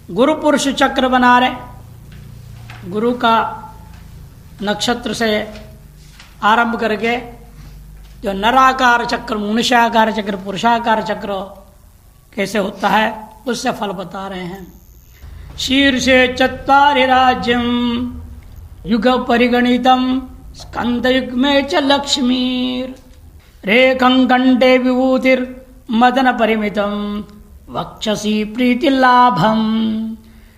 गुरु पुरुष चक्र बना रहे, गुरु का नक्षत्र से आरंभ करके जो नराकार चक्र, मनुष्याकार चक्र, पुरुषाकार चक्र कैसे होता है उससे फल बता रहे हैं। शीर्षे चत्वारि राज्यम युग परिगणितम स्कंदयुग्मे च लक्ष्मीर रेखं कंठे विभूतिर मदन परिमितम वक्षसी प्रीति लाभम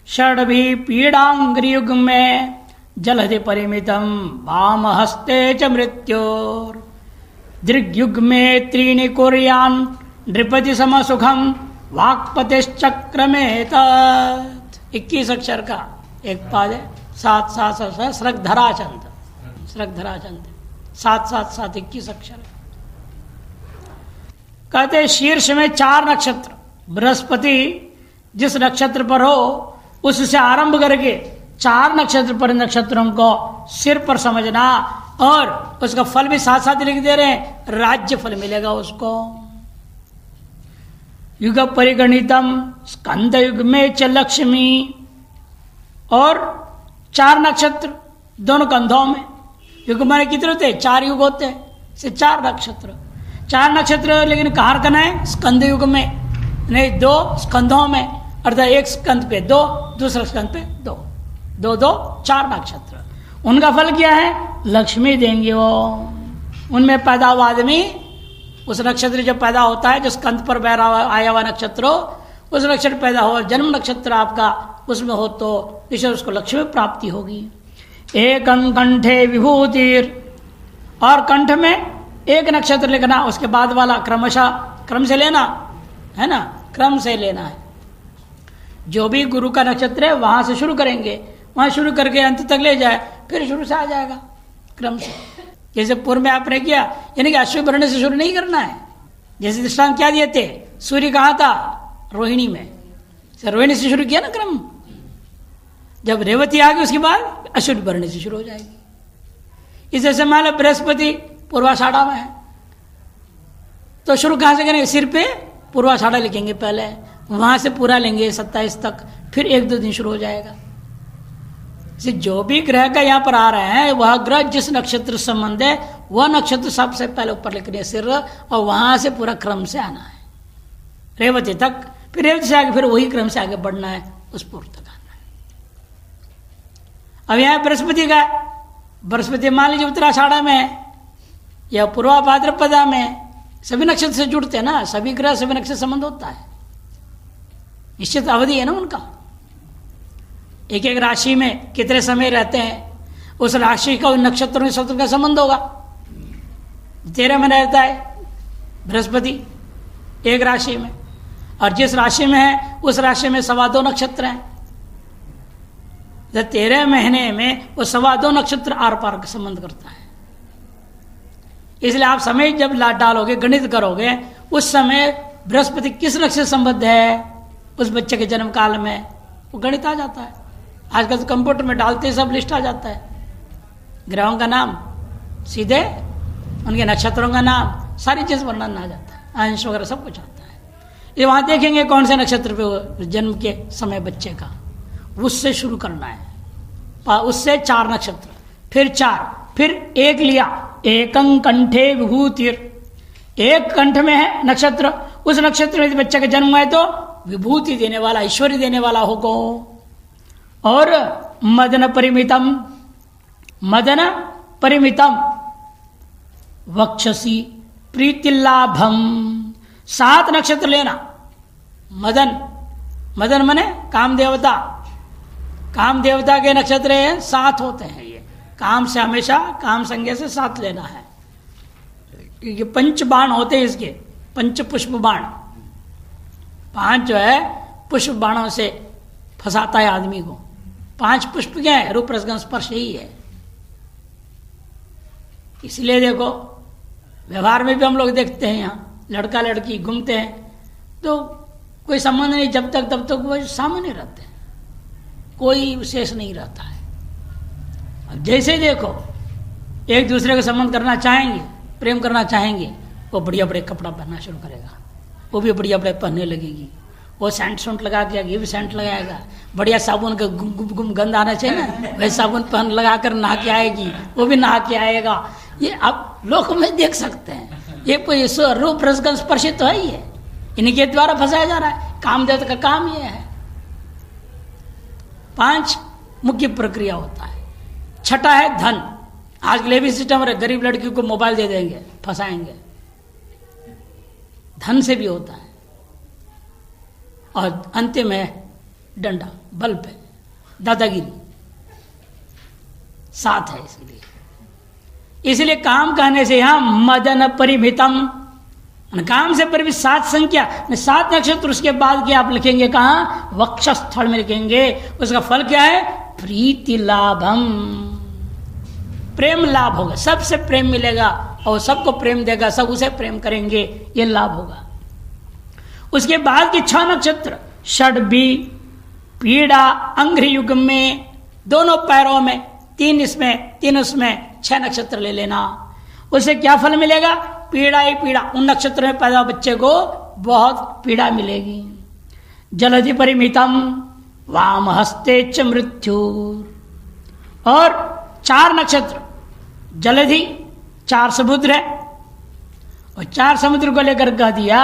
षड्भी पीड़ांग्रियुग में जलधि परिमितम वाम हस्ते च मृत्योर दृग्युग में त्रीणि कुर्यान नृपति समसुखम वाक्पतिश्चक्र में 21 अक्षर का एक पाद है, 7 श्रगधरा चंद, 7 अक्षर। कहते शीर्ष में 4 नक्षत्र, बृहस्पति जिस नक्षत्र पर हो उससे आरंभ करके 4 नक्षत्र पर नक्षत्रों को सिर पर समझना, और उसका फल भी साथ साथ लिख दे रहे हैं, राज्य फल मिलेगा उसको। युग परिगणितम स्कंद युग में च लक्ष्मी, और 4 नक्षत्र दोनों कंधों में। युग माने कितने होते हैं? 4 युग होते हैं, से 4 नक्षत्र। 4 नक्षत्र लेकिन कहाँ रखना है? स्कंद युग में, नहीं 2 स्कंधों में, अर्थात एक स्कंद पे 2, दूसरा स्कंद पे 2, 2 2 4 नक्षत्र। उनका फल क्या है? लक्ष्मी देंगे वो। उनमें पैदा हुआ आदमी, उस नक्षत्र जो पैदा होता है, जो स्कंद पर बैरा आया हुआ नक्षत्र हो, उस नक्षत्र पैदा हो, जन्म नक्षत्र आपका उसमें हो तो ईश्वर उसको लक्ष्मी प्राप्ति होगी। एकं कंठे विभूतिर, और कंठ में एक नक्षत्र लिखना, उसके बाद वाला क्रमशः क्रम से लेना है ना, क्रम से लेना है। जो भी गुरु का नक्षत्र है वहां से शुरू करेंगे, वहां शुरू करके अंत तक ले जाए, फिर शुरू से आ जाएगा क्रम से। जैसे पूर्व में आपने किया, यानी कि अश्विनी वर्ण से शुरू नहीं करना है। जैसे दृष्टांत क्या दिए थे? सूर्य कहाँ था? रोहिणी में, रोहिणी से शुरू किया ना क्रम। जब रेवती आ गई उसके बाद अश्विनी वर्ण से शुरू हो जाएगी। इस जैसे मान लो बृहस्पति पूर्वाषाढ़ा में है, तो शुरू कहाँ से करेंगे? सिर पे पूर्वाषाढ़ा लिखेंगे पहले, वहां से पूरा लेंगे 27 तक, फिर 1-2 दिन शुरू हो जाएगा। जो भी ग्रह का यहाँ पर आ रहे हैं, वह ग्रह जिस नक्षत्र संबंध है वह नक्षत्र सबसे पहले ऊपर लिखने है सिर, और वहां से पूरा क्रम से आना है रेवती तक, फिर रेवती से आगे फिर वही क्रम से आगे बढ़ना है, उस पूर्व तक आना है। अब यहाँ बृहस्पति का, बृहस्पति मान लीजिए उत्तराषाढ़ा में या पूर्वा भाद्रपदा में, सभी नक्षत्र से जुड़ते हैं ना, सभी ग्रह सभी नक्षत्र संबंध होता है, निश्चित अवधि है ना उनका। एक एक राशि में कितने समय रहते हैं, उस राशि का उन नक्षत्रों के सत्र का संबंध होगा। 13 में रहता है बृहस्पति एक राशि में, और जिस राशि में है उस राशि में 2.25 नक्षत्र हैं। 13 महीने में वो 2.25 नक्षत्र आर पार का संबंध करता है। इसलिए आप समय जब डालोगे, गणित करोगे, उस समय बृहस्पति किस नक्षत्र संबद्ध है उस बच्चे के जन्म काल में, वो गणित आ जाता है। आजकल तो कंप्यूटर में डालते ही सब लिस्ट आ जाता है, ग्रहों का नाम सीधे, उनके नक्षत्रों का नाम, सारी चीज वर्णन आ जाता है, अंश वगैरह सब कुछ आता है। ये वहां देखेंगे कौन से नक्षत्र पे जन्म के समय बच्चे का, उससे शुरू करना है। उससे 4 नक्षत्र, फिर 4, फिर 1 लिया, एकं कंठे विभूतिर, एक कंठ में है नक्षत्र, उस नक्षत्र में बच्चे का जन्म हुआ है तो विभूति देने वाला, ऐश्वर्य देने वाला होगा। और मदन परिमितम, मदन परिमितम वक्षसी प्रीति लाभम, 7 नक्षत्र लेना। मदन, मदन मने काम देवता, काम देवता के नक्षत्र 7 होते हैं। ये काम से हमेशा काम संज्ञा से 7 लेना है। ये 5 बाण होते हैं इसके, 5 पुष्प बाण, 5 जो है पुष्प बाणों से फंसाता है आदमी को। 5 पुष्प क्या है? रूप रसगंध स्पर्श ही है। इसलिए देखो व्यवहार में भी हम लोग देखते हैं, यहाँ लड़का लड़की घूमते हैं तो कोई संबंध नहीं, जब तक तब तक वो सामान्य रहते हैं, कोई विशेष नहीं रहता है। अब जैसे देखो एक दूसरे को संबंध करना चाहेंगे, प्रेम करना चाहेंगे, वो बढ़िया बढ़िया कपड़ा पहनना शुरू करेगा, वो भी बढ़िया बढ़िया पहनने लगेगी, वो सेंट लगा दिया, ये भी सेंट लगाएगा, बढ़िया साबुन का गुम गुम गुम गंध आना चाहिए ना, वैसे साबुन पहन लगा कर नहा के आएगी, वो भी नहा के आएगा। ये आप लोक में देख सकते हैं, ये रूप रसगंध स्पर्शित तो है ही है, इनके द्वारा फंसाया जा रहा है। कामदेव का काम ये है। 5 मुख्य प्रक्रिया होता है। छठा है धन। आज के भी सिस्टम है, गरीब लड़कियों को मोबाइल दे देंगे, फंसाएंगे। धन से भी होता है। और अंतिम है डंडा, बल पे दादागिरी, 7 है। इसलिए काम कहने से यहां मदन परिमितम, काम से परिमित 7 संख्या, 7 नक्षत्र उसके बाद के आप लिखेंगे कहां? वक्षस्थल में लिखेंगे। उसका फल क्या है? प्रीति लाभम, प्रेम लाभ होगा, सबसे प्रेम मिलेगा और सबको प्रेम देगा, सब उसे प्रेम करेंगे, ये लाभ होगा। उसके बाद के 6 नक्षत्र षड्भी, पीड़ा, अंघ्रि युग में, दोनों पैरों में, 3 इसमें 3 उसमें, 6 नक्षत्र ले लेना। उसे क्या फल मिलेगा? पीड़ा ही पीड़ा। उन नक्षत्र में पैदा बच्चे को बहुत पीड़ा मिलेगी। जलधि परिमितम वाम हस्ते च मृत्यु। और 4 नक्षत्र जलधि, 4 समुद्र है, और 4 समुद्र को लेकर कह दिया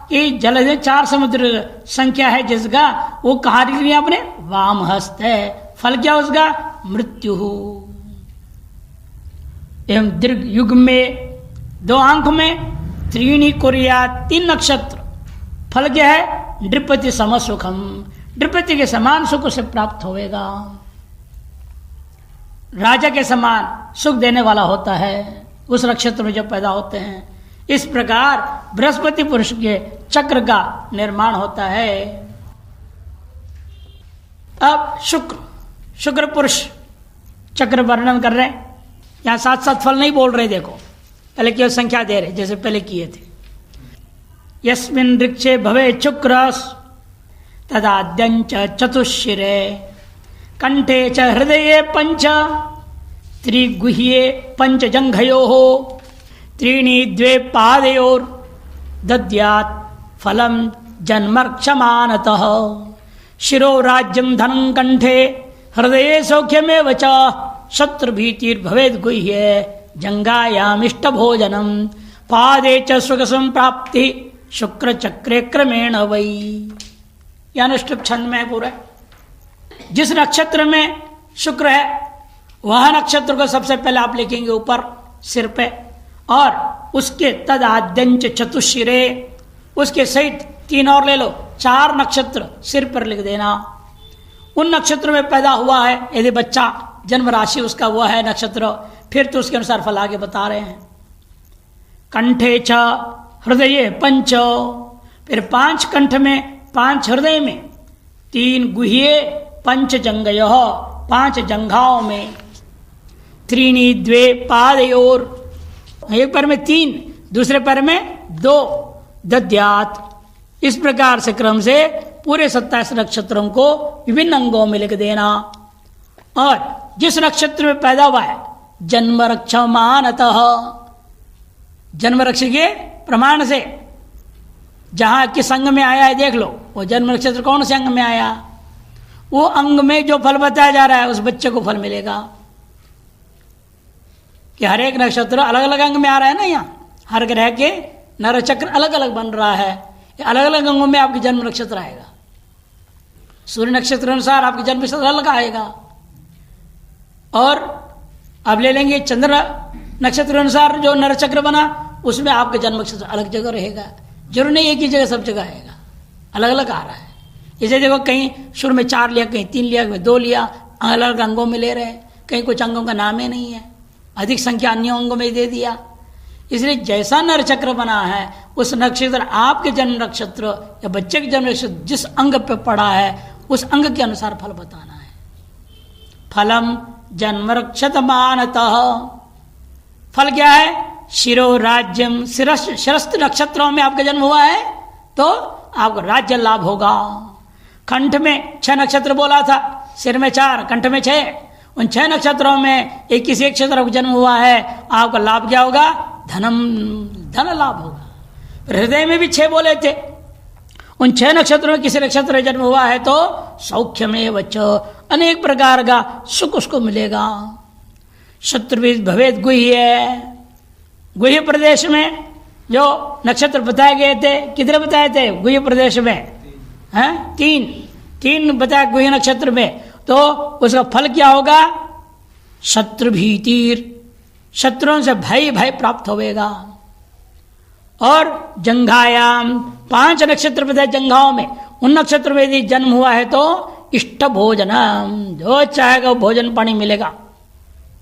कि जलधि 4 समुद्र संख्या है जिसका, वो कहा लिख लिया आपने? वाम हस्त है। फल क्या उसका? मृत्यु। एवं दीर्घ युग में 2 अंक में त्रीणी कोरिया, 3 नक्षत्र। फल क्या है? नृपति सम सुखम, नृपति के समान सुख उसे प्राप्त होगा, राजा के समान सुख देने वाला होता है उस नक्षत्र में जब पैदा होते हैं। इस प्रकार बृहस्पति पुरुष के चक्र का निर्माण होता है। अब शुक्र पुरुष चक्र वर्णन कर रहे हैं। यहां 7 फल नहीं बोल रहे, देखो पहले केवल संख्या दे रहे, जैसे पहले किए थे। यस्मिन् वृक्षे भवे शुक्रस् तदाद्यंच चतुष्शिरे कंठे च हृदये 5 त्रिगुह्ये 5 जंघयोः त्रीणि 2 पादयोर दद्यात् फलम जन्मर्क्षमानतः शिरो राज्यं धनं कंठे हृदये सौख्यमेव च शत्रुभीतिर्भवेद् गुह्ये जंगायामिष्ट भोजनम पादे च सुख संप्राप्ति शुक्र चक्रे क्रमेण वै। यह अनुष्टुप छंद में है पूरा। जिस नक्षत्र में शुक्र है वह नक्षत्र को सबसे पहले आप लिखेंगे ऊपर सिर पे, और उसके तदाद्यंच चतुशिरे, उसके सहित 3 और ले लो, 4 नक्षत्र सिर पर लिख देना। उन नक्षत्र में पैदा हुआ है यदि बच्चा, जन्म राशि उसका वो है नक्षत्र, फिर तो उसके अनुसार फल आगे बता रहे हैं। कंठे च हृदय 5, फिर 5 कंठ में, 5 हृदय में, 3 गुह्ये 5 जंघयोः 5 जंघाओं में, त्रीणि 2 पादयोर, एक पैर में 3, दूसरे पैर में 2, दद्यात्। इस प्रकार से क्रम से पूरे 27 नक्षत्रों को विभिन्न अंगों में लिख देना। और जिस नक्षत्र में पैदा हुआ है जन्म रक्षमानतः, जन्म रक्ष के प्रमाण से जहां किस अंग में आया है देख लो, वो जन्म नक्षत्र कौन से अंग में आया, वो अंग में जो फल बताया जा रहा है उस बच्चे को फल मिलेगा। कि हर एक नक्षत्र अलग अलग अंग में आ रहा है ना, यहाँ हर ग्रह के नर चक्र अलग अलग बन रहा है, अलग अलग अंगों में आपकी जन्म नक्षत्र आएगा। सूर्य नक्षत्र अनुसार आपकी जन्म नक्षत्र अलग आएगा, और अब ले लेंगे चंद्र नक्षत्र अनुसार जो नर चक्र बना उसमें आपका जन्म नक्षत्र अलग जगह रहेगा। जरूर नहीं एक ही जगह सब जगह आएगा, अलग अलग आ रहा है। जैसे देखो कहीं शुरू में 4 लिया, कहीं 3 लिया, कहीं 2 लिया, अलग अलग अंगों में ले रहे हैं, कहीं कुछ अंगों का नाम ही नहीं है, अधिक संख्या अन्य अंगों में दे दिया। इसलिए जैसा नर चक्र बना है उस नक्षत्र, आपके जन्म नक्षत्र या बच्चे के जन्म नक्षत्र जिस अंग पे पड़ा है उस अंग के अनुसार फल बताना है। फलम जन्म रक्षतमानतः, फल क्या है? शिरो राज्यम, शिरस्थ नक्षत्रों में आपका जन्म हुआ है तो आपको राज्य लाभ होगा। कंठ में 6 नक्षत्र बोला था, सिर में 4, कंठ में 6, उन 6 नक्षत्रों में एक किसी एक क्षेत्र का जन्म हुआ है, आपका लाभ क्या होगा? धन लाभ होगा। हृदय में भी 6 बोले थे, उन 6 नक्षत्रों में किसी नक्षत्र में जन्म हुआ है तो सौख्यमेव च, अनेक प्रकार का सुख उसको मिलेगा। शत्रुभिः भवेत् गुह्य, गुह्य प्रदेश में जो नक्षत्र बताए गए थे, कितने बताए थे गुह्य प्रदेश में? हैं 3 बताया गुह्य नक्षत्र में। तो उसका फल क्या होगा? शत्रु भीतिर, शत्रुओं से भय प्राप्त होगा। और जंघायाम 5 नक्षत्र बताए जंघाओं में, उन नक्षत्र में यदि जन्म हुआ है तो इष्ट भोजनम, जो चाहेगा वो भोजन पानी मिलेगा,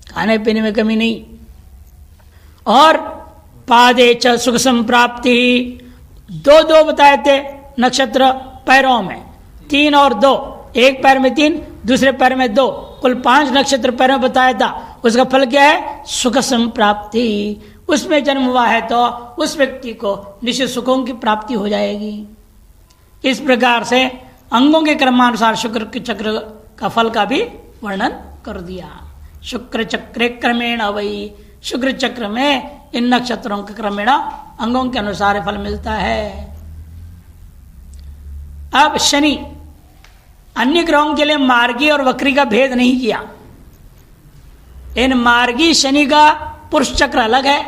खाने पीने में कमी नहीं। और पादे च सुख संप्राप्ति, 2 बताए थे नक्षत्र पैरों में, 3 और 2, एक पैर में 3 दूसरे पैर में 2, कुल 5 नक्षत्र पैरों में बताया था। उसका फल क्या है? सुख संप्राप्ति। उसमें जन्म हुआ है तो उस व्यक्ति को निश्चित सुखों की प्राप्ति हो जाएगी। इस प्रकार से अंगों के क्रमानुसार शुक्र के चक्र का फल का भी वर्णन कर दिया। शुक्र चक्रे क्रमेण वही, शुक्र चक्र में इन नक्षत्रों के क्रमेण अंगों के अनुसार फल मिलता है। अब शनि, अन्य ग्रहों के लिए मार्गी और वक्री का भेद नहीं किया। इन मार्गी शनि का पुरुष चक्र अलग है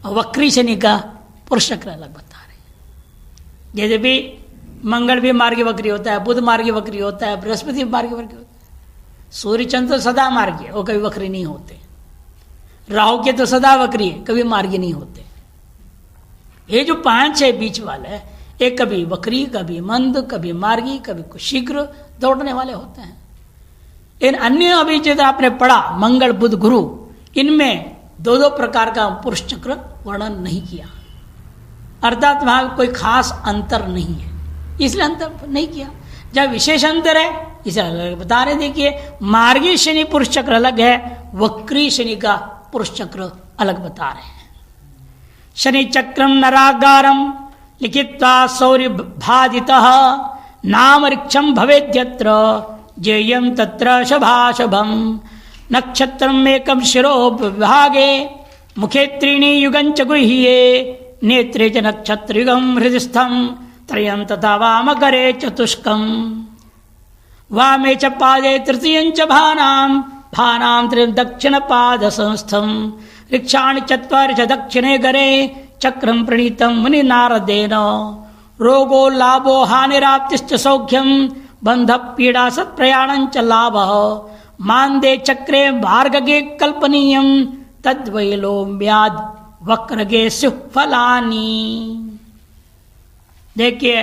और वक्री शनि का पुरुष चक्र अलग बता रहे। जैसे भी मंगल भी मार्गी वक्री होता है, बुध मार्गी वक्री होता है, बृहस्पति मार्गी वक्री होता है। सूर्य चंद्र तो सदा मार्गी है, वो कभी वक्री नहीं होते। राहु के तो सदा वक्री है, कभी मार्गी नहीं होते। ये जो 5-6 बीच वाले हैं, एक कभी वक्री, कभी मंद, कभी मार्गी, कभी शीघ्र दौड़ने वाले होते हैं। इन अन्य अभी जो आपने पढ़ा मंगल बुध गुरु, इनमें 2 प्रकार का पुरुष चक्र वर्णन नहीं किया, अर्थात वहां कोई खास अंतर नहीं है, इसलिए अंतर नहीं किया। जब विशेष अंतर है इसे अलग बता रहे। देखिए, मार्गी शनि पुरुष चक्र अलग है, वक्री शनि का पुरुष चक्र अलग बता रहे हैं। शनि चक्रम नरागारम लिखित्वा सौर्य भादितः नाम रिक्षम भवेद्यत्र जेयम तत्र शुभाशुभम नक्षत्रम एकम शिरो विभागे मुखे त्रीणि युगं च गुह्ये नेत्रे च नक्षत्र युगं हृदयस्थं त्रयं तथा वामकरे चतुष्कम् वामे च पादे तृतीयं च भानां त्रयं दक्षिण पाद संस्थं ऋक्षाणि चत्वारि च दक्षिणे करे चक्रं प्रणीतं मुनि नारदेन रोगो लाभो हानिराप्तिश्च सौख्यं बंध पीड़ा सत्प्रयाणं च लाभः मान्दे चक्रे भार्गगे कल्पनीयं तद्वैलोम्याद वक्रगे सुफलानी। देखिए,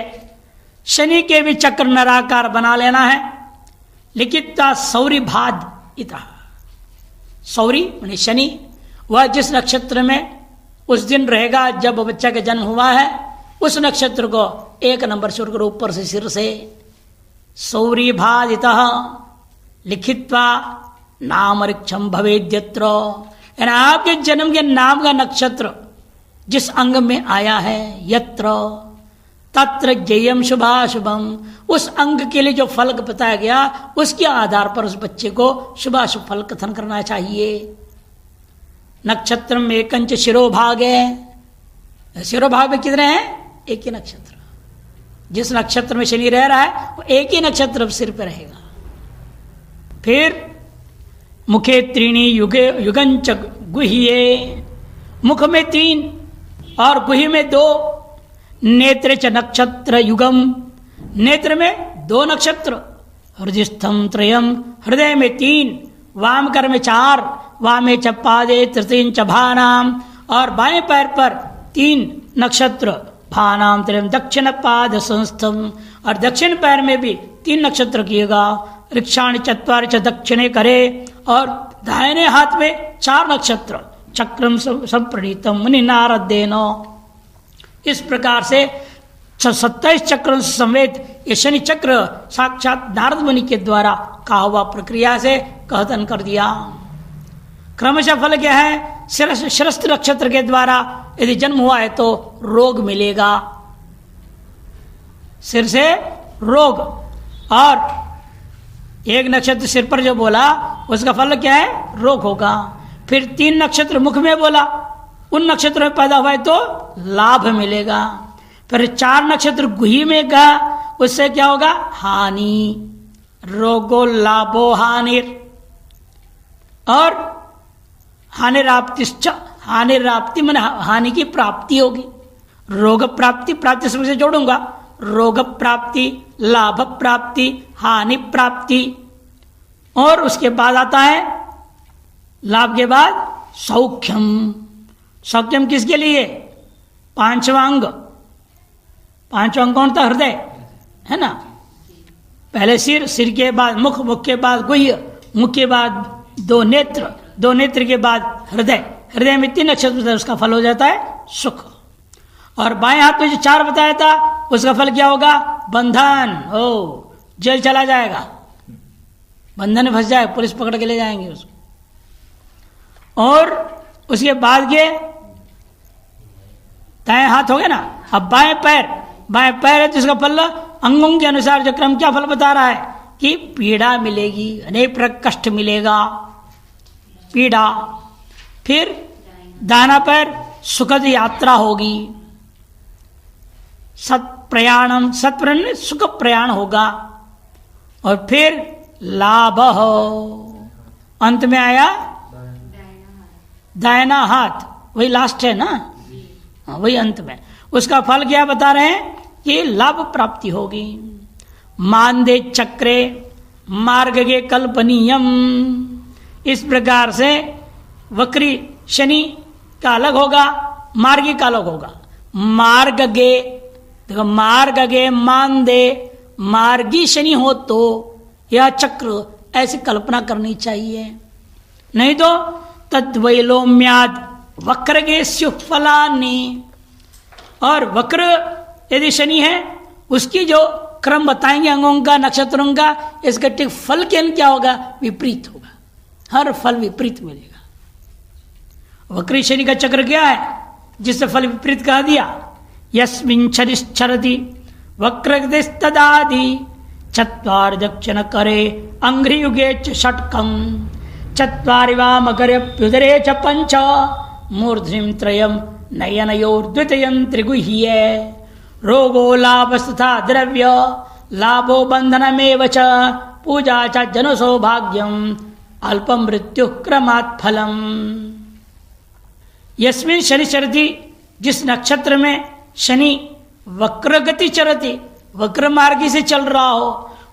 शनि के भी चक्र नराकार बना लेना है। लिखिता सौरी भाद इता, सौरी माने शनि, वह जिस नक्षत्र में उस दिन रहेगा जब बच्चा का जन्म हुआ है, उस नक्षत्र को 1 नंबर से उठकर ऊपर से सिर से सौरी भादित लिखित्वा नाम रिक्षम भवेद्यत्र, यानी आपके जन्म के नाम का नक्षत्र जिस अंग में आया है, यत्र तत्र जयम शुभाशुभम, उस अंग के लिए जो फल बताया गया उसके आधार पर उस बच्चे को शुभाशुभ फल कथन करना चाहिए। नक्षत्र में एकंच शिरोभाग है, शिरोभाग में कितने हैं? एक ही नक्षत्र। जिस नक्षत्र में शनि रह रहा है वो एक ही नक्षत्र सिर पर रहेगा। फिर मुखे त्रीणी युगंच गुह्ये, मुख में 3 और गुह्य में 2, नेत्र च नक्षत्र युगम, नेत्र में 2 नक्षत्र, हृदयस्थम त्रयम, हृदय में 3, वाम कर में 4, वामे च पादे तृतीयं च भानाम, और बाएं पैर पर 3 नक्षत्र, भानाम त्रयम दक्षिण पाद संस्थम, और दक्षिण पैर में भी 3 नक्षत्र किएगा। ऋक्षाणि चत्वारि च दक्षिणे करे, और दाहिने हाथ में 4 नक्षत्र, चक्रम संप्रणीतम मुनि नारदेन। इस प्रकार से 27 चक्रों समेत ये शनि चक्र साक्षात नारद मुनि के द्वारा कहा हुआ प्रक्रिया से कहतन कर दिया। क्रमशः फल क्या है? शिरस्थ नक्षत्र के द्वारा यदि जन्म हुआ है तो रोग मिलेगा, सिर से रोग। और एक नक्षत्र सिर पर जो बोला उसका फल क्या है? रोग होगा। फिर 3 नक्षत्र मुख में बोला, उन नक्षत्रों में पैदा हुआ है तो लाभ मिलेगा। फिर 4 नक्षत्र गुही में का, उससे क्या होगा? हानि, रोगो लाभो हानिर, और हानिराप्तिश्च, हानिराप्ति मन हानि की प्राप्ति होगी। रोग प्राप्ति, प्राप्ति से जोड़ूंगा, रोग प्राप्ति, लाभ प्राप्ति, हानि प्राप्ति। और उसके बाद आता है, लाभ के बाद सौख्यम। सौख्यम किसके लिए? 5वां अंग। 5वां अंग कौन था? हृदय, है ना। पहले सिर, सिर के बाद मुख, मुख के बाद गुह्य, मुख के बाद 2 नेत्र, 2 नेत्र के बाद हृदय, हृदय में 3 नक्षत्र, उसका फल हो जाता है सुख। और बाएं हाथ में जो 4 बताया था, उसका फल क्या होगा? बंधन। ओ, जेल चला जाएगा, बंधन में फंस जाए, पुलिस पकड़ के ले जाएंगे उसको। और उसके बाद के दाएं हाथ हो गया ना। अब बाएं पैर, बाएं पैर है तो इसका फल अंगों के अनुसार जो क्रम क्या फल बता रहा है कि पीड़ा मिलेगी, अनेक प्रकार कष्ट मिलेगा, पीड़ा। फिर दाहिना पैर, सुखद यात्रा होगी, सत प्रयाणम, सत प्रयाण सुख प्रयाण होगा। और फिर लाभ हो, अंत में आया दाहिना हाथ, वही लास्ट है ना, वही अंत में। उसका फल क्या बता रहे हैं कि लाभ प्राप्ति होगी। मानदे चक्रे मार्ग के कल्पनीयम, इस प्रकार से वक्री शनि का अलग होगा, मार्गी का अलग होगा। मार्ग गे, देखो मार्ग गे मानदे, मार्गी शनि हो तो यह चक्र ऐसी कल्पना करनी चाहिए, नहीं तो तद्वैलोम्याद वक्र के फलानी। और वक्र यदि शनि है, उसकी जो क्रम बताएंगे अंगों का, नक्षत्रों का, इसका ठीक फल के क्या होगा? विपरीत होगा, हर फल विपरीत मिलेगा। वक्री शनि का चक्र क्या है जिससे फल विपरीत कह दिया? यस्मिन् छरिश्चरति वक्रगतिस्तदादि चत्वारि दक्षिण करे अंघ्रियुगे च षट्कम् चत्वारि वामकरेऽप्युदरे च पञ्च मूर्ध्निं त्रयं नयनयोर्द्वितीयं त्रिगुह्ये रोगो लाभस्तथा द्रव्य लाभो बंधनमेव च पूजा च जन सौभाग्यम अल्पम मृत्यु क्रमात् फलम। यस्मिन् शनि चरति, जिस नक्षत्र में शनि वक्रगति चरति, वक्र मार्गी से चल रहा हो,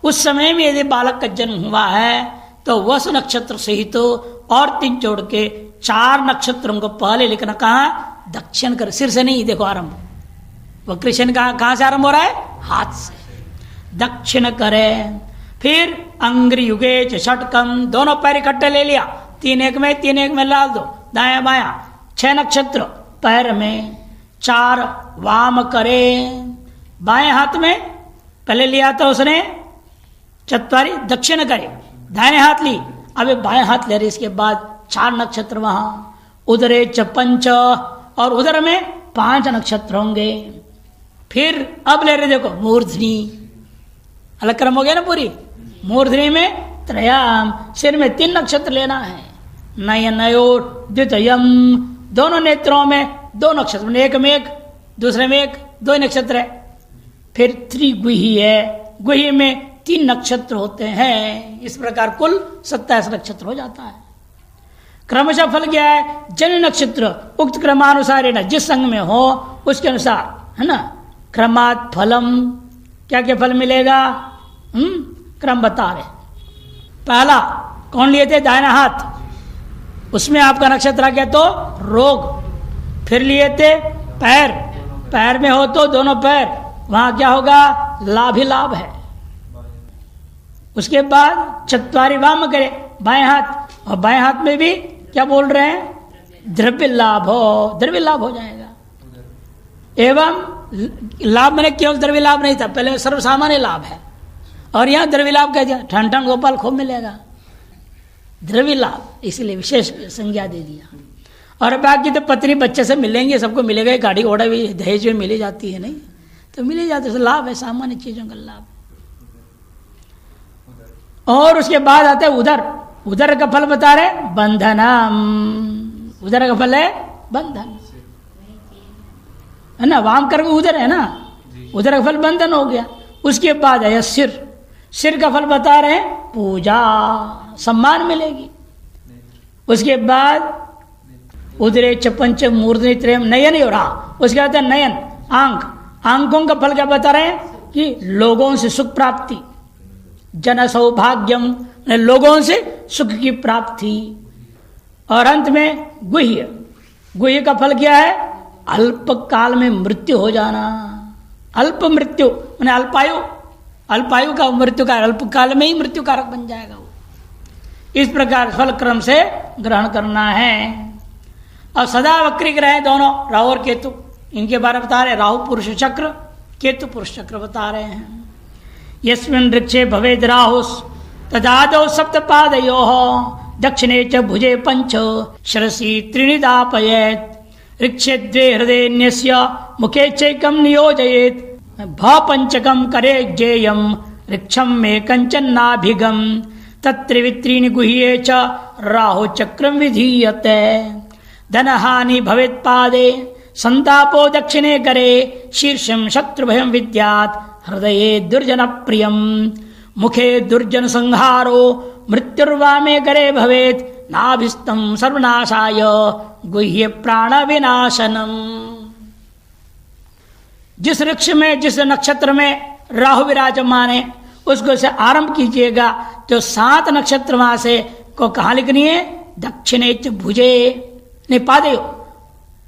उस समय में यदि बालक का जन्म हुआ है तो वह नक्षत्र सहित तो और 3 जोड़ के 4 नक्षत्रों को पहले लिखना। कहा? दक्षिण कर, सिर से नहीं, देखो आरंभ वक्र शनि कहां से आरंभ हो रहा है? हाथ से। दक्षिण करे, फिर अंग्रि युगे च षटकम, दोनों पैर इकट्ठे ले लिया, 3 एक में 3 एक में डाल दो, दाया बाया 6 नक्षत्र पैर में, 4 वाम करे, बाएं हाथ में पहले लिया था उसने चत्वारी, दक्षिण करे दाएं हाथ ली, अब बाएं हाथ ले रहे, इसके बाद 4 नक्षत्र वहां, उदरे च पंच, और उदर में 5 नक्षत्र होंगे। फिर अब ले रहे देखो मूर्धनी, अलग क्रम हो गया ना पूरी। मूर्धनी में त्रयाम, सिर में 3 नक्षत्र लेना है, नयनयो द्वितीयम, दोनों नेत्रों में 2 नक्षत्र, एक में एक, दूसरे में एक, 2 नक्षत्र है। फिर त्रिगुही है, गुही में 3 नक्षत्र होते हैं, इस प्रकार कुल 27 नक्षत्र हो जाता है। क्रमशः फल क्या है? जन नक्षत्र उक्त क्रमानुसार है ना, जिस संग में हो उसके अनुसार, है ना। क्रमात् फलम, क्या क्या फल मिलेगा? क्रम बता रहे। पहला कौन लिए थे? दाहिना हाथ, उसमें आपका नक्षत्र आ गया तो रोग। फिर लिए थे पैर, पैर में हो तो दोनों पैर, वहां क्या होगा? लाभ ही लाभ है। उसके बाद चत्वारी वाम करे, बाएं हाथ, और बाएं हाथ में भी क्या बोल रहे हैं? द्रव्य लाभ हो, द्रव्य लाभ हो जाएगा। एवं लाभ मैंने केवल द्रव्य लाभ नहीं था, पहले सर्वसामान्य लाभ है, और यहां द्रव्य लाभ कह दिया, ठन ठन गोपाल खूब मिलेगा, द्रव्य लाभ, इसलिए विशेष संज्ञा दे दिया। और बाकी तो पत्नी बच्चे से मिलेंगे, सबको मिलेगा, गाड़ी घोड़ा भी दहेज में मिली जाती है, नहीं तो मिली जाती है, लाभ है, सामान्य चीजों का लाभ। और उसके बाद आता है उदर, उदर का फल बता रहे बंधनम, उदर का फल है बंधन, है ना। वाम कर उदर है ना, उधर का फल बंधन हो गया। उसके बाद आया सिर, सिर का फल बता रहे हैं पूजा, सम्मान मिलेगी। उसके बाद उदरे च पंच मूर्धनि त्रयम, नयन ही हो रहा। उसके बाद नयन, आंख, आंखों का फल क्या बता रहे हैं कि लोगों से सुख प्राप्ति, जन सौभाग्यम, लोगों से सुख की प्राप्ति। और अंत में गुह्य, गुह्य का फल क्या है, अल्प काल में मृत्यु हो जाना। अल्प मृत्यु माने अल्पायु, अल्पायु का मृत्यु का अल्प काल में ही मृत्यु कारक बन जाएगा वो। इस प्रकार फल क्रम से ग्रहण करना है। और सदा वक्री ग्रह दोनों, राहु और केतु, इनके बारे में बता रहे। राहु पुरुष चक्र, केतु पुरुष चक्र बता रहे हैं। यस्मिन् वृक्षे भवेद् राहुस् तदादौ सप्तपादयोः दक्षिणे च भुजे पंच शिरसि त्रीणि दापयेत् वृक्षे द्वे हृदयन्यस्य मुखे चैकं नियोजयेत् भपंचकं करे ज्ञेयं वृक्षं मे कंचन्नाभिगम तत्त्रिवित्रीणि गुह्ये च राहु चक्रं विधीयते। धनहानि भवेत् पादे संतापो दक्षिणे करे शीर्षं शत्रुभयं विद्यात् हृदये दुर्जन प्रियम मुखे दुर्जन संहारो मृत्युर्वामे करे भवेत् नाभिस्तं सर्वनाशाय गुह्य प्राण विनाशनम। जिस वृक्ष में, जिस नक्षत्र में राहु विराजमान है उसको से आरंभ कीजिएगा तो 7 नक्षत्र वहां से को कहां लिखनी है, दक्षिणे च भुजे, नहीं पादे हो,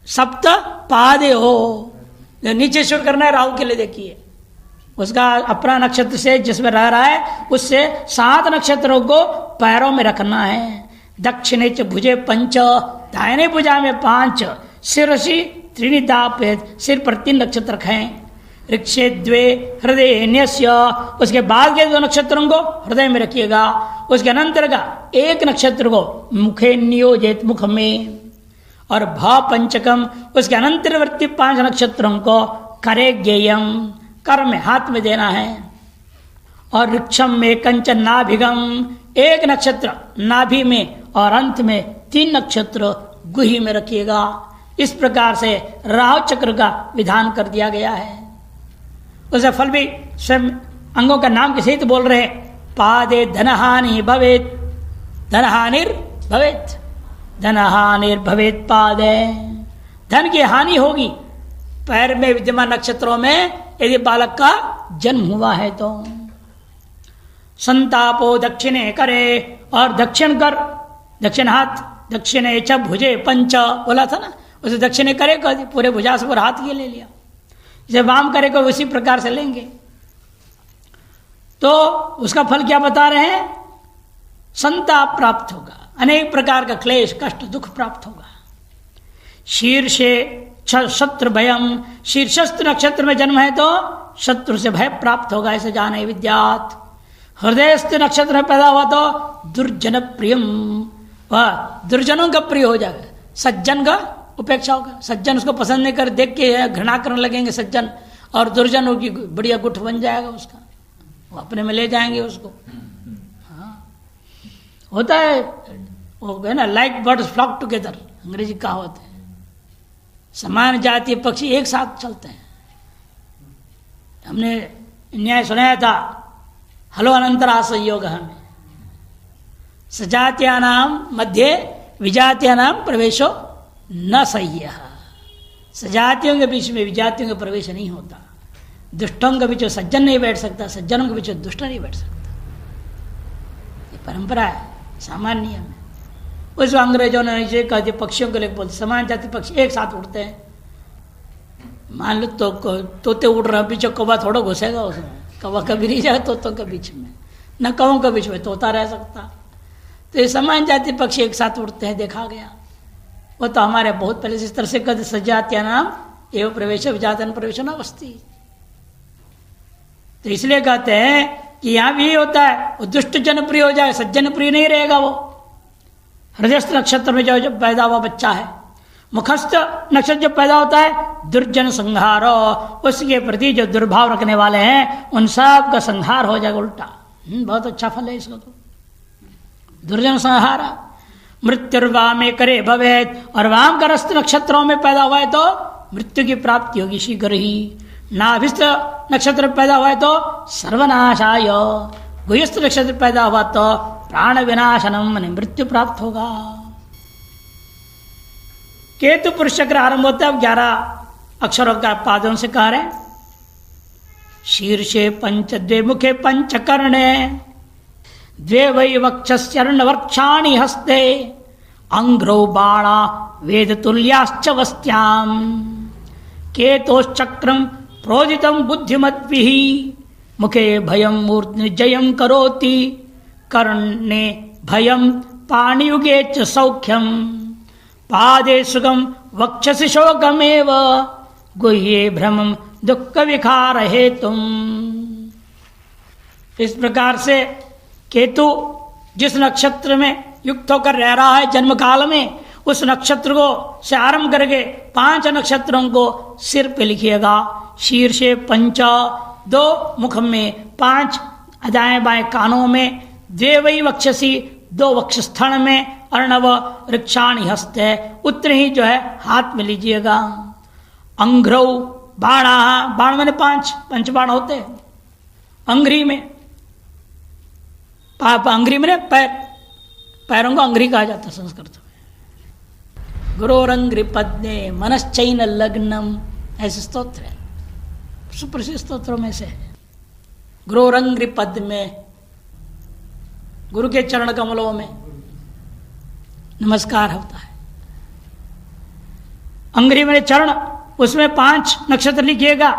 सप्त पादे हो, नीचे शुरू करना है राहु के लिए। देखिए उसका अपना नक्षत्र से जिसमें रह रहा है उससे 7 नक्षत्रों को पैरों में रखना है। दक्षिणे च भुजे पंच, दाहिने भुजा में 5, शिरसि त्रीणि दापयेत्, सिर पर 3 नक्षत्र रखें। वृक्षे द्वे हृदय न्यस्य, उसके बाद के 2 नक्षत्रों को हृदय में रखिएगा। उसके अनंतर का 1 नक्षत्र को मुखे नियोजित, मुख में। और भ पंचकम, उसके अनंतरवर्ती 5 नक्षत्रों को करे ज्ञेयम, कर में, हाथ में देना है। और वृक्षम में कंचन नाभिगम, 1 नक्षत्र नाभि में और अंत में 3 नक्षत्र गुही में रखिएगा। इस प्रकार से राहु चक्र का विधान कर दिया गया है। उसे फल भी स्वयं अंगों का नाम के सहित बोल रहे, पादे धनहानि भवेत्, धनहानिर भवेत्, धनहानिर भवेत् पादे, धन की हानि होगी पैर में विद्यमान नक्षत्रों में यदि बालक का जन्म हुआ है तो। संतापो दक्षिणे करे, और दक्षिण कर, दक्षिण हाथ, दक्षिणे च भुजे पंच बोला था ना, उसे दक्षिणे करे कर दी, पूरे भुजा से पूरा हाथ ये ले लिया। इसे वाम करे को उसी प्रकार से लेंगे तो उसका फल क्या बता रहे हैं, संताप प्राप्त होगा, अनेक प्रकार का क्लेश कष्ट दुख प्राप्त होगा। शीर्षे शत्रु भयम, शीर्षस्थ नक्षत्र में जन्म है तो शत्रु से भय प्राप्त होगा, ऐसे जाने विद्यात। हृदयस्थ नक्षत्र में पैदा हुआ तो दुर्जन प्रियम, वह दुर्जनों का प्रिय हो जाएगा, सज्जन का उपेक्षा होगा। सज्जन उसको पसंद नहीं कर, देख के घृणा करने लगेंगे सज्जन, और दुर्जनों की बढ़िया गुट बन जाएगा उसका, वो अपने में ले जाएंगे उसको। हाँ होता है वो है ना, लाइक बर्ड्स फ्लॉक टुगेदर, अंग्रेजी कहावत है। समान जातीय पक्षी एक साथ चलते हैं। हमने न्याय सुनाया था, हलो अनंतरा संयोग हमें, सजात्यानाम मध्य विजात्यानाम प्रवेशो न सह्य। सजातियों के बीच में विजातियों का प्रवेश नहीं होता। दुष्टों के बीच में सज्जन नहीं बैठ सकता, सज्जनों के बीच में दुष्ट नहीं बैठ सकता। ये परंपरा है, सामान्य नियम है। उस अंग्रेजों ने इसे कहते पक्षियों के लिए बोलते, समान जाति पक्षी एक साथ उड़ते हैं। मान लो तो तोते उड़ रहे हैं, पीछे कौवा थोड़ा घुसेगा उसमें, कौवा कभी नहीं जाए तोतों के बीच में, न कौवों के बीच में तोता रह सकता। तो ये समान जाति पक्षी एक साथ उड़ते हैं, देखा गया। वो तो हमारे बहुत पहले से इस तरह से कहते, सजात्या नाम एवं प्रवेश विजातन प्रवेश न बस्ती। तो इसलिए कहते हैं कि यहां भी होता है, वो दुष्ट जनप्रिय हो जाए, सज्जन प्रिय नहीं रहेगा। वो हृदयस्थ नक्षत्र में जो पैदा हुआ बच्चा है, मुखस्थ नक्षत्र जो पैदा होता है, दुर्जन संहारो, उसके प्रति जो दुर्भाव रखने वाले हैं उन सब का संहार हो जाएगा उल्टा। बहुत अच्छा फल है इसको तो, दुर्जन संहारा। मृत्युर्वामे करे भवेत्, और वाम करस्थ नक्षत्रों में पैदा हुआ है तो मृत्यु की प्राप्ति होगी शीघ्र ही। नाभिस्थ नक्षत्र पैदा हुआ है तो सर्वनाशाय, गुह्यस्थ नक्षत्र पैदा हुआ तो प्राण विनाशनम माने मृत्यु प्राप्त होगा। केतु पुरुष चक्र आरंभ होता है 11 अक्षरों का पादों से कह रहे। शीर्षे पंच द्वे मुखे पंच कर्णे द्वे वै वक्षस्यर्ण वर्क्षाणि हस्ते अंग्रौ बाणा वेद तुल्याश्च वस्त्याम केतोश्चक्रम प्रोदितं बुद्धिमद्भिः मुखे भयं मूर्ध्नि जयं करोति कर्णे भयं पाणियुगे च सौख्यं पादे सुगम वक्षसि शोकमेव गुह्ये भ्रमं दुःख विकार हेतुम। इस प्रकार से केतु जिस नक्षत्र में युक्त होकर रह रहा है जन्म काल में, उस नक्षत्र को से आरंभ करके 5 नक्षत्रों को सिर पे लिखिएगा। शीर्षे पंच, 2 मुख में, 5 दाएं बाएं कानों में, द्वे वै वक्षसी, 2 वक्षस्थल में, अर्णव वृक्षाणि हस्ते, उतने ही जो है हाथ में लीजिएगा। अंघ्रौ बाणा, बाण मैंने 5 बाण होते हैं। अंग्री में, अंग्री में पैर, पैरों को अंग्री कहा जाता है संस्कृत में। गुरोरंग्रि पद्मे मनश्चैन लग्नम, ऐसे स्तोत्र है, सुप्रसिद्ध स्तोत्रों में से है। गुरोरंग्रि पद्मे, गुरु के चरण कमलों में नमस्कार होता है। अंग्री में चरण, उसमें 5 नक्षत्र लिखिएगा।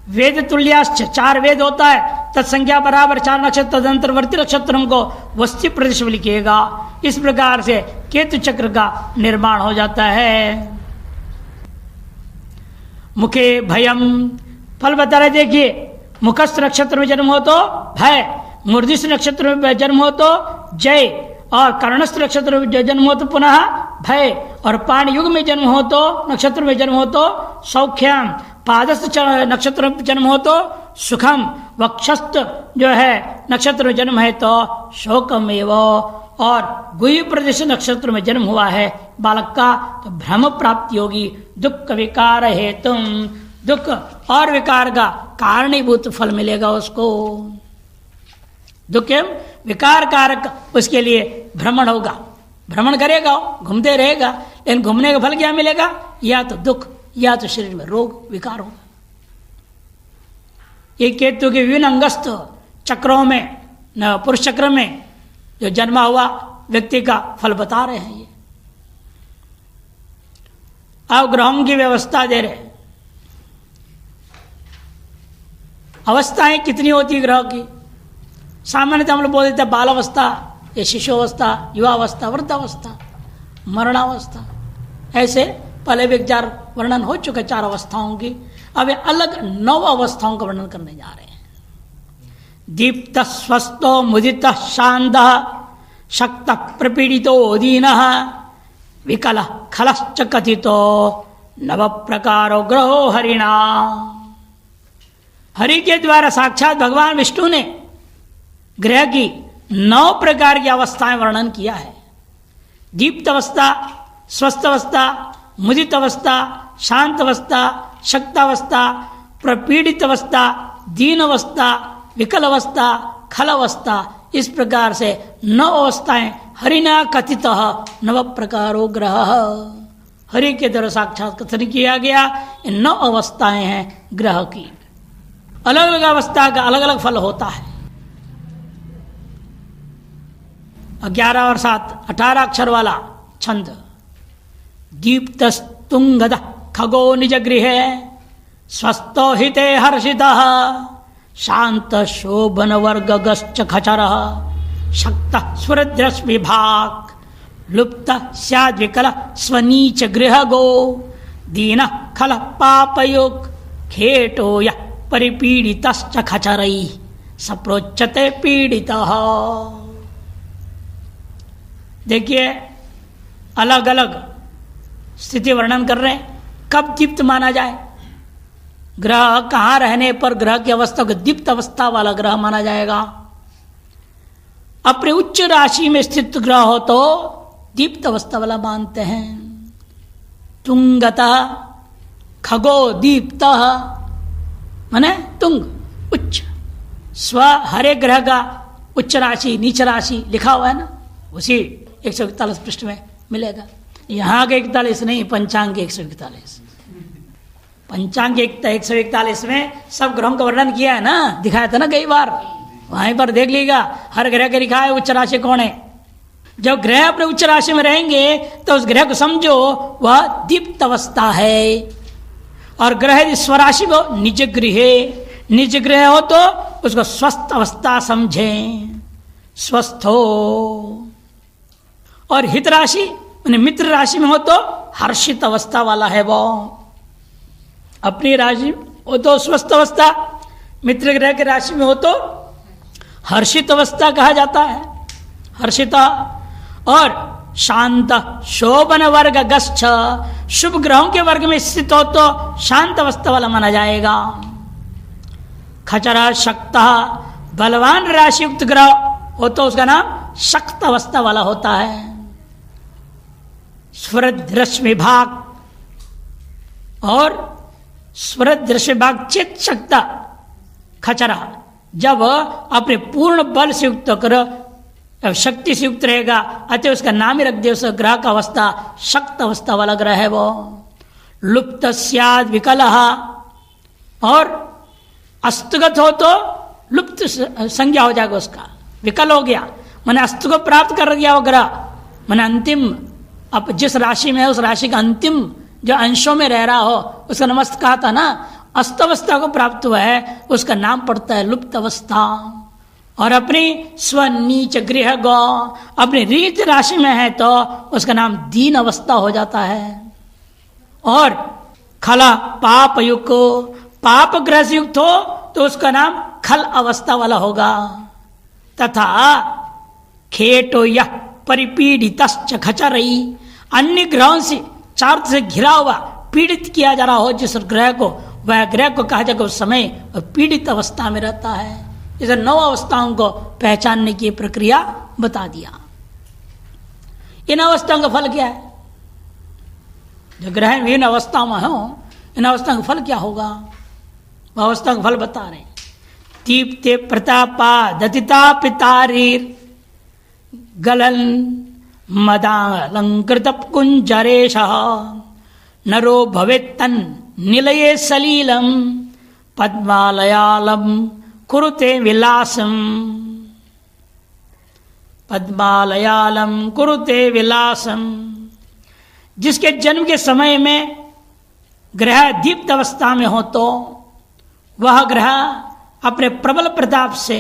वेद तुल्याश्च, 4 वेद होता है, तत्संख्या बराबर 4 नक्षत्र, तदंतरवर्ती नक्षत्रों को वस्ती प्रदेश में लिखिएगा। इस प्रकार से केतु चक्र का निर्माण हो जाता है। मुखे भयम, फल बता रहे देखिए, मुखस्थ नक्षत्र में जन्म हो तो भय, मूर्धस्थ नक्षत्र में जन्म हो तो जय, और कर्णस्थ नक्षत्र में जन्म हो तो पुनः भय, और पाण युग में जन्म हो तो, नक्षत्र में जन्म हो तो सौख्यम, पादस्थ नक्षत्र में जन्म हो तो सुखम, वक्षस्थ जो है नक्षत्र में जन्म है तो शोकमेव, और गुह्य प्रदेश नक्षत्र में जन्म हुआ है बालक का तो भ्रम प्राप्ति होगी। दुख विकार हेतु, दुख और विकार का कारणीभूत फल मिलेगा उसको। दुख एवं विकार कारक उसके लिए भ्रमण होगा, भ्रमण करेगा, घूमते रहेगा, लेकिन घूमने का फल क्या मिलेगा? या तो दुख, या तो शरीर में रोग विकार होगा। ये केतु के विभिन्न अंगस्थ चक्रों में, पुरुष चक्र में जो जन्मा हुआ व्यक्ति का फल बता रहे हैं। ये अब ग्रहों की व्यवस्था दे रहे। अवस्थाएं कितनी होती है ग्रह की? सामान्यतः हम लोग बोल देते हैं बाल अवस्था, या शिशु अवस्था, युवावस्था, वृद्धावस्था, मरणावस्था, ऐसे पहले भी 4 वर्णन हो चुके 4 अवस्थाओं की। अब अलग 9 अवस्थाओं का वर्णन करने जा रहे हैं। दीप्त स्वस्थो मुदित शांत शक्त प्रपीड़ितो दीन विकल खलश्च कथितो नव प्रकारो ग्रहो हरिणा। हरि के द्वारा साक्षात भगवान विष्णु ने ग्रह की 9 प्रकार की अवस्थाएं वर्णन किया है। दीप्त अवस्था, स्वस्थ अवस्था, मुदित अवस्था, शांत अवस्था, शक्त अवस्था, प्रपीड़ित अवस्था, दीन अवस्था, विकल अवस्था, खल अवस्था, इस प्रकार से 9 अवस्थाएं हरिना कथित नव प्रकारो ग्रह। हरि के द्वारा साक्षात कथन किया गया। इन 9 अवस्थाएं हैं ग्रह की। अलग अलग अवस्था का अलग अलग फल होता है। 11 और 7 18 अक्षर वाला छंद। दीप्तस्तुंगद खगो निज गृहे स्वस्थो हिते हर्षितः शांत शोभन वर्ग गश्च खचरः शक्त स्फुरद्रश्मि भाग लुप्त स्याद्विकल स्वनीच गृह गो दीन खल पापयोग खेटो यः परिपीडितश्च खचरैः सप्रोच्यते पीडितः। देखिए अलग अलग स्थिति वर्णन कर रहे हैं। कब दीप्त माना जाए? ग्रह कहाँ रहने पर ग्रह की अवस्था को दीप्त अवस्था वाला ग्रह माना जाएगा? अपने उच्च राशि में स्थित ग्रह हो तो दीप्त अवस्था वाला मानते हैं। तुंगतः खगो दीप्तः, माने तुंग, उच्च। स्व हर एक ग्रह का उच्च राशि नीच राशि लिखा हुआ है ना, उसी 141 पृष्ठ में मिलेगा। यहाँ के 41 नहीं, पंचांग के 141। पंचांग के 141 में सब ग्रहों का वर्णन किया है ना, दिखाया था ना कई बार, वहीं पर देख लीजिएगा हर ग्रह के लिखा है उच्च राशि कौन है। जब ग्रह अपने उच्च राशि में रहेंगे तो उस ग्रह को समझो वह दीप्त अवस्था है। और ग्रह यदि स्वराशि हो निज गृह, निज गृह हो तो उसको स्वस्थ अवस्था समझें, स्वस्थ हो। और हित राशि मित्र राशि में हो तो हर्षित अवस्था वाला है वो। अपनी राशि हो तो स्वस्थ अवस्था, मित्र ग्रह की राशि में हो तो हर्षित अवस्था कहा जाता है, हर्षिता। और शांत शोभन वर्ग गच्छ, शुभ ग्रहों के वर्ग में स्थित हो तो शांत अवस्था वाला माना जाएगा। खचरा शक्त, बलवान राशि युक्त ग्रह हो तो उसका नाम शक्त अवस्था वाला होता है। स्वरदृश्य विभाग, और स्वरदृश्य विभाग चित शक्ता खचरा, जब अपने पूर्ण बल से युक्त कर शक्ति से युक्त रहेगा, अतः उसका नाम ही रख दे उस ग्रह का अवस्था शक्त अवस्था वाला ग्रह है वो। लुप्त स्याद विकलः, और अस्तगत हो तो लुप्त संज्ञा हो जाएगा उसका, विकल हो गया मैंने अस्त को प्राप्त कर गया वो ग्रह, मैंने अंतिम अब जिस राशि में है उस राशि का अंतिम जो अंशों में रह रहा हो उसका नमस्त कहा था ना, अस्त अवस्था को प्राप्त हुआ है उसका नाम पड़ता है लुप्त अवस्था। और अपनी स्वनीच गृह गो, अपनी रीच राशि में है तो उसका नाम दीन अवस्था हो जाता है। और खला पाप युक्त, पाप ग्रह से युक्त हो तो उसका नाम खल अवस्था वाला होगा। तथा खेटो यह परिपीडित खचरई, अन्य ग्रहों से चारों से घिरा हुआ पीड़ित किया जा रहा हो जिस ग्रह को, वह ग्रह को कहा जाएगा उस समय पीड़ित अवस्था में रहता है। इसे 9 अवस्थाओं को पहचानने की प्रक्रिया बता दिया। इन अवस्थाओं का फल क्या है? जो ग्रह विभिन्न अवस्थाओं में हो, इन अवस्थाओं का फल क्या होगा? वह अवस्थाओं का फल बता रहे। दीप्ते प्रतापा दतिता पितारीर गलन मदालंकृत कुंजरेश नरो भवेत्तन निलये सलीलम पद्मालयालम कुरुते विलासम, पद्मालयालम कुरुते विलासम। जिसके जन्म के समय में ग्रह दीप्त अवस्था में हो तो वह ग्रह अपने प्रबल प्रताप से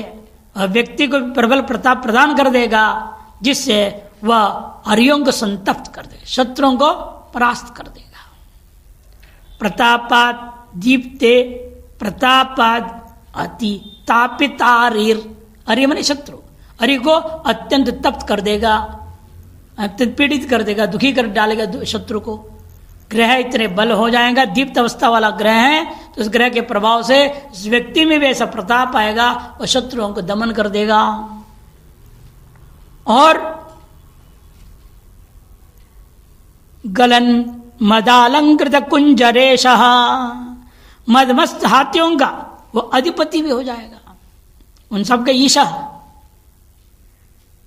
व्यक्ति को प्रबल प्रताप प्रदान कर देगा, जिससे वह हरियों को संतप्त कर देगा, शत्रुओं को परास्त कर देगा। प्रतापात दीप्ते प्रतापात अति तापितारीर, अरि माने शत्रु, अरि को अत्यंत तप्त कर देगा, अत्यंत पीड़ित कर देगा, दुखी कर डालेगा शत्रु को। ग्रह इतने बल हो जाएगा, दीप्त अवस्था वाला ग्रह है तो उस ग्रह के प्रभाव से उस व्यक्ति में भी ऐसा प्रताप आएगा, वह शत्रुओं को दमन कर देगा। और गलन मदालंकृत कुंजरेश, मदमस्त हाथियों का वो अधिपति भी हो जाएगा, उन सबके ईशा।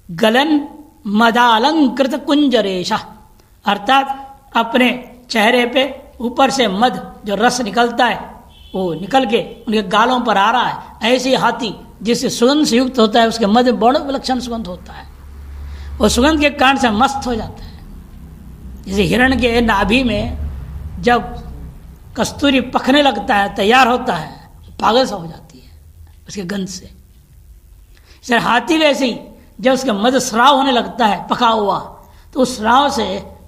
गलन मदालंकृत कुंजरेश, अर्थात अपने चेहरे पे ऊपर से मद जो रस निकलता है वो निकल के उनके गालों पर आ रहा है। ऐसे हाथी जिससे सुगंध से युक्त होता है उसके मद में बड़ा विलक्षण सुगंध होता है, वो सुगंध के कारण से मस्त हो जाता है। जैसे हिरण के नाभि में जब कस्तूरी पकने लगता है, तैयार होता है, पागल सा हो जाती है उसके गंध से। जैसे हाथी वैसे ही जब उसका मद स्राव होने लगता है पका हुआ, तो उस स्राव से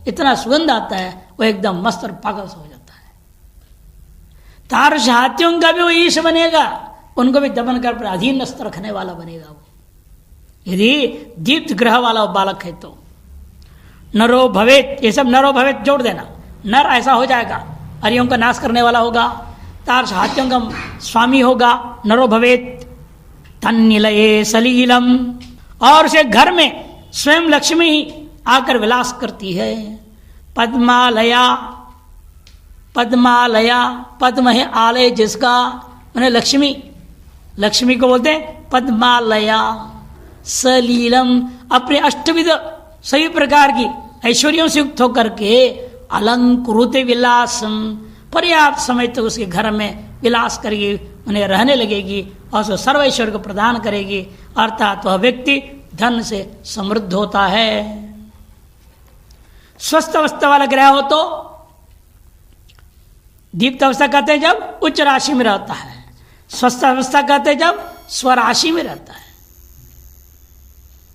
इतना सुगंध आता है वो एकदम मस्त और पागल सा हो जाता है। तारस हाथियों का भी वो ईश बनेगा, उनको भी दमन कर अधीनस्थ रखने वाला बनेगा वो, यदि दीप्त ग्रह वाला बालक है तो। नरो भवेत, ये सब नरो भवेत जोड़ देना, नर ऐसा हो जाएगा, हरियों का नाश करने वाला होगा, तारस हाथियों का स्वामी होगा, नरो भवेत तन्निलये सलीलम। और उसे घर में स्वयं लक्ष्मी ही आकर विलास करती है। पद्मालया, पद्मालया, पद्म है आलय जिसका, उन्हें लक्ष्मी, लक्ष्मी को बोलते हैं पद्मालया सलीलम, अपने अष्टविध सभी प्रकार की ऐश्वर्यों से युक्त होकर के अलंकृत विलासम, पर्याप्त समय तक उसके घर में विलास करेगी, उन्हें रहने लगेगी और उसको सर्व ऐश्वर्य को प्रदान करेगी, अर्थात वह व्यक्ति धन से समृद्ध होता है। स्वस्थ अवस्था वाला ग्रह हो तो दीप्त अवस्था कहते हैं जब उच्च राशि में रहता है, स्वस्थ अवस्था कहते हैं जब स्वराशि में रहता है।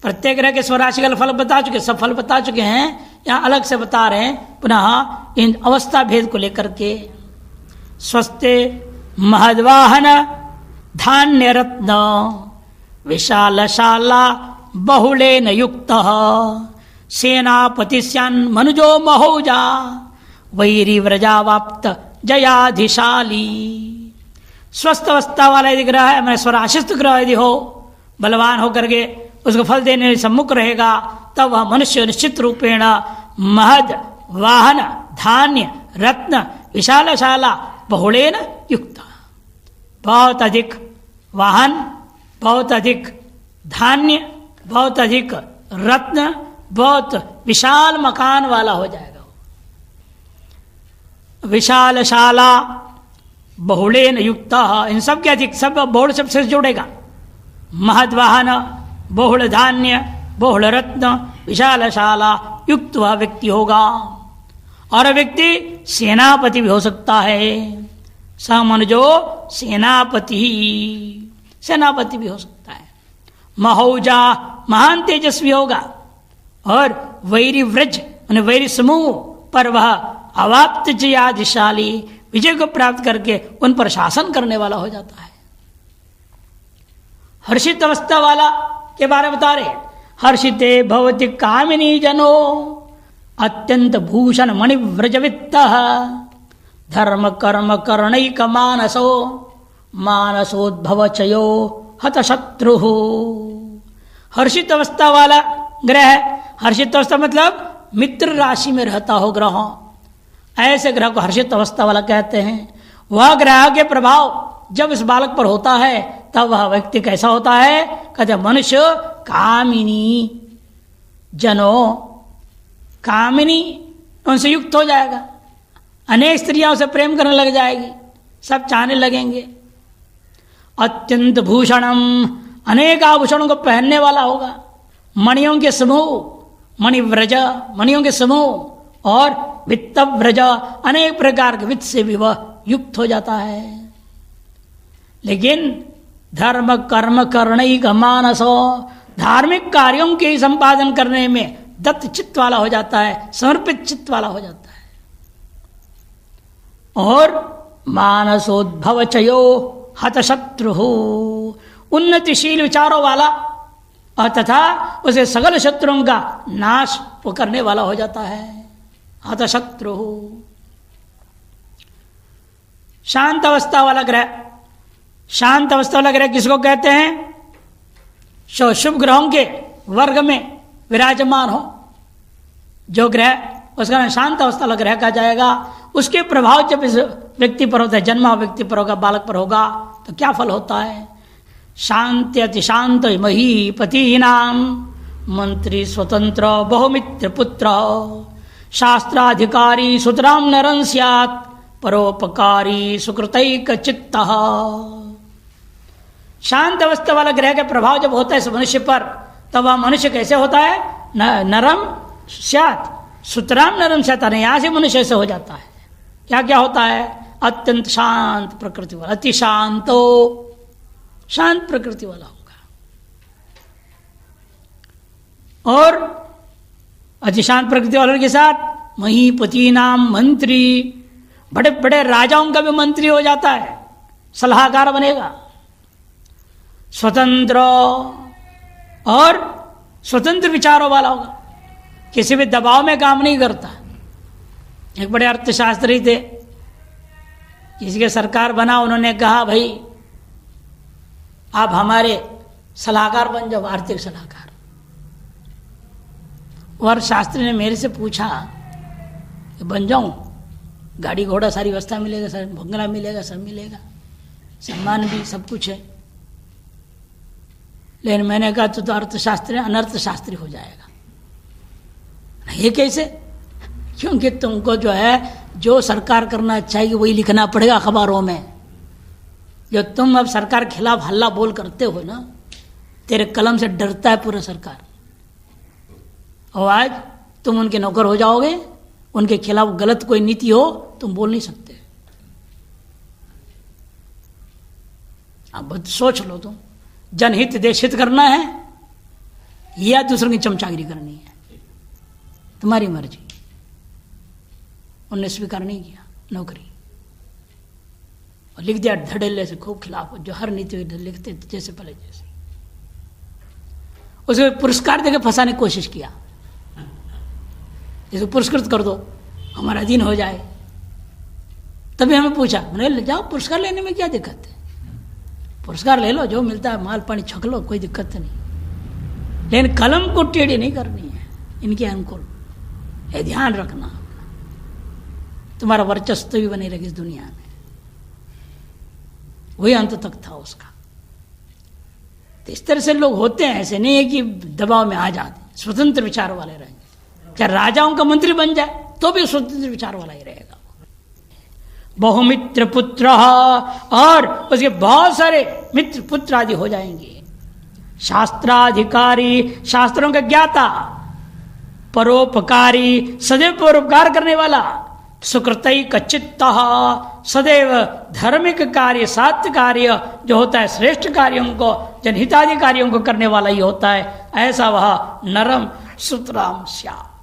प्रत्येक ग्रह के स्वराशि का फल बता चुके, सब फल बता चुके हैं, यहां अलग से बता रहे हैं पुनः इन अवस्था भेद को लेकर के। स्वस्थे महद्वाहन धान्य रत्न विशालशाला बहुलेन युक्त सेनापतिस्यान् मनुजो महोजा वैरी व्रजावाप्त जयाधिशाली। स्वस्थ अवस्था वाला यदि ग्रह है, मैं स्वराशिस्त ग्रह यदि हो, बलवान होकर के उसको फल देने में सम्मुख रहेगा, तब वह मनुष्य निश्चित रूपेण महद वाहन धान्य रत्न विशालशाला बहुलेन युक्त, बहुत अधिक वाहन, बहुत अधिक धान्य, बहुत अधिक रत्न, बहुत विशाल मकान वाला हो जाएगा। विशालशाला बहुलेन युक्त, इन सब के अधिक, सब बहुल शब्द से जोड़ेगा। महद वाहन, बहुल धान्य, बहुल रत्न, विशालशाला युक्त वह व्यक्ति होगा। और व्यक्ति सेनापति भी हो सकता है, समनुजो सेनापति, सेनापति भी हो सकता है। महोजा महान तेजस्वी होगा, और वैरी व्रज वैरी समूह पर वह अवाप्त जयाधिशाली, विजय को प्राप्त करके उन पर शासन करने वाला हो जाता है। हर्षित अवस्था वाला के बारे में बता रहे, हर्षिते भवति कामिनी जनो अत्यंत भूषण मणिव्रजवित्त धर्म कर्म करणैक मानसो मानसोद्भव चयो हत शत्रु। हर्षित अवस्था वाला ग्रह, हर्षित अवस्था मतलब मित्र राशि में रहता हो ग्रह, ऐसे ग्रह को हर्षित अवस्था वाला कहते हैं। वह ग्रह के प्रभाव जब इस बालक पर होता है तब वह व्यक्ति कैसा होता है, कहते मनुष्य कामिनी जनो, कामिनी उनसे युक्त हो जाएगा, अनेक स्त्रियां उसे प्रेम करने लग जाएगी, सब चाहने लगेंगे। अत्यंत भूषणम, अनेक आभूषणों को पहनने वाला होगा। मणियों के समूह, मणिव्रज मणियों के समूह, और वित्तव्रज अनेक प्रकार के वित्त से भी वह युक्त हो जाता है। लेकिन धर्म कर्म करणैक मानसो, धार्मिक कार्यों के संपादन करने में दत्त चित्त वाला हो जाता है, समर्पित चित्त वाला हो जाता है। और मानसोद्भव चयो हत शत्रु, उन्नतिशील विचारों वाला और तथा उसे सगल शत्रुओं का नाश वो करने वाला हो जाता है, हत शत्रु। शांत अवस्था वाला ग्रह, शांत अवस्था वाला ग्रह किसको कहते हैं, शुभ ग्रहों के वर्ग में विराजमान हो जो ग्रह, उसका नाम शांत अवस्था वाला ग्रह कहा जाएगा। उसके प्रभाव जब इस व्यक्ति पर होता है, जन्मा व्यक्ति पर होगा, बालक पर होगा, तो क्या फल होता है। शांति अति शांत महीपति नाम मंत्री स्वतंत्र बहुमित्र पुत्र शास्त्राधिकारी सुतराम नरं स्यात् परोपकारी सुकृतैक चित्त। शांत अवस्था वाला ग्रह का प्रभाव जब होता है इस मनुष्य पर, तब वह मनुष्य कैसे होता है, नरम स्यात्, सुतराम नरम स्यात्, यहां से मनुष्य ऐसे हो जाता है। क्या क्या होता है, अत्यंत शांत प्रकृति वाला, अति शांतो, शांत प्रकृति वाला होगा। और अति शांत प्रकृति वालों के साथ महीपति नाम मंत्री, बड़े बड़े राजाओं का भी मंत्री हो जाता है, सलाहकार बनेगा। स्वतंत्र, और स्वतंत्र विचारों वाला होगा, किसी भी दबाव में काम नहीं करता। एक बड़े अर्थशास्त्री थे, किसी के सरकार बना, उन्होंने कहा भाई आप हमारे सलाहकार बन जाओ, आर्थिक सलाहकार। और शास्त्री ने मेरे से पूछा कि बन जाऊं, गाड़ी घोड़ा सारी व्यवस्था मिलेगा, सर बंगला मिलेगा, सब मिलेगा। सम्मान भी, सब कुछ है। लेकिन मैंने कहा तो अर्थशास्त्री अनर्थशास्त्री हो जाएगा। ये कैसे? क्योंकि तुमको जो है जो सरकार करना चाहिए वही लिखना पड़ेगा अखबारों में। जो तुम अब सरकार के खिलाफ हल्ला बोल करते हो ना, तेरे कलम से डरता है पूरा सरकार, और आज तुम उनके नौकर हो जाओगे, उनके खिलाफ गलत कोई नीति हो तुम बोल नहीं सकते। अब सोच लो तुम, जनहित देश हित करना है या दूसरों की चमचागिरी करनी है, तुम्हारी मर्जी। उनने स्वीकार नहीं किया नौकरी और लिख दिया धड़ल्ले से खूब खिलाफ, जो हर नीति लिखते जैसे पहले जैसे। उसे पुरस्कार देकर फंसाने की कोशिश किया, जैसे पुरस्कृत कर दो हमारा अधीन हो जाए। तभी हमें पूछा, मैंने ले जाओ पुरस्कार लेने में क्या दिक्कत है, पुरस्कार ले लो, जो मिलता है माल पानी छक लो, कोई दिक्कत नहीं। लेकिन कलम को टेढ़ी नहीं करनी है इनके अनुकूल, ये ध्यान रखना। तुम्हारा वर्चस्व भी बने रहे इस दुनिया में, वही अंत तक था उसका। तो इस तरह से लोग होते हैं, ऐसे नहीं है कि दबाव में आ जाते, स्वतंत्र विचार वाले रहेंगे। चाहे राजाओं का मंत्री बन जाए तो भी स्वतंत्र विचार वाला ही रहेगा। बहुमित्र पुत्र, और उसके बहुत सारे मित्र पुत्र आदि हो जाएंगे। शास्त्राधिकारी, शास्त्रों का ज्ञाता, परोपकारी, सदैव परोपकार करने वाला, सुकृतई कच्चित्त, सदैव धार्मिक कार्य, सात्य कार्य जो होता है, श्रेष्ठ कार्यों को, जनहितादि कार्यों को करने वाला ही होता है। ऐसा वह नरम सुतराम श्याम।